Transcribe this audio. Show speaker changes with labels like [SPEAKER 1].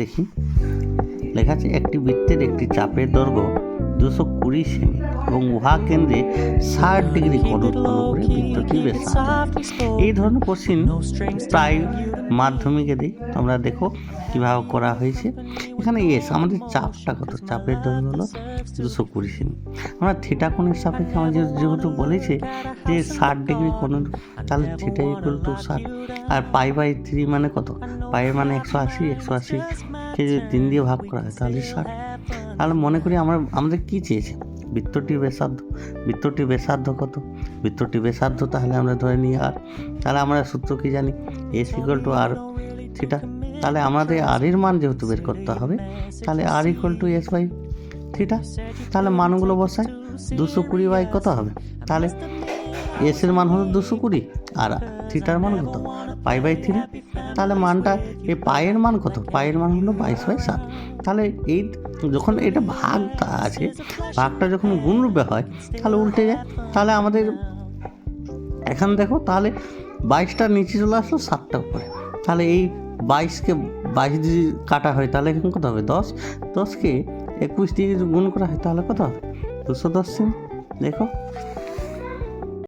[SPEAKER 1] দেখি লেখা আছে একটি বৃত্তের একটি চাপের দৈর্ঘ্য 220 সেমি এবং উহা কেন্দ্রে 60 ডিগ্রি কোণ উৎপন্ন করে বৃত্তটি ব্যাসার্ধ। এই ধরনের কোশ্চিন প্রায় মাধ্যমিকে দিই, তোমরা দেখো কীভাবে করা হয়েছে। এখানে আমাদের চাপটা কত, চাপের দৈর্ঘ্য হলো 220 সেমি। আমরা থিটা কোণের সাপেক্ষে আমাদের যেহেতু বলেছে যে 60 ডিগ্রি কোণ, তাহলে থিটা ইকুয়াল টু 60, আর π/3 মানে কত, পাই মানে 180কে যদি 3 দিয়ে ভাগ করা হয় তাহলে 60। তাহলে মনে করি আমাদের কী চেয়েছে, বৃত্তটির ব্যাসার্ধ কত, বৃত্তটির ব্যাসার্ধ তাহলে আমরা ধরে নিই আর, তাহলে আমরা সূত্র কি জানি, S equal to R theta. তাহলে আমাদের আর এর মান যেহেতু বের করতে হবে, তাহলে আর ইকুয়াল টু S/থিটা। তাহলে মানগুলো বসাই, 220 বাই কত হবে, তাহলে এস এর মান হলো 220 আর থিটার মান কত, π/3। তাহলে মানটা এই পায়ের মান কত, পায়ের মান হলো 22/7। তাহলে এই যখন এটা ভাগটা আছে, ভাগটা যখন গুণরূপে হয় তাহলে উল্টে যায়। তাহলে আমাদের এখানে দেখো, তাহলে 22টা নিচে চলে আসলো, 7টা উপরে। তাহলে এই 22কে 22 দিয়ে কাটা হয় তাহলে এখন কত হবে, 10কে 21 দিয়ে যদি গুণ করা হয় তাহলে কত হবে, 210 সেমি। দেখো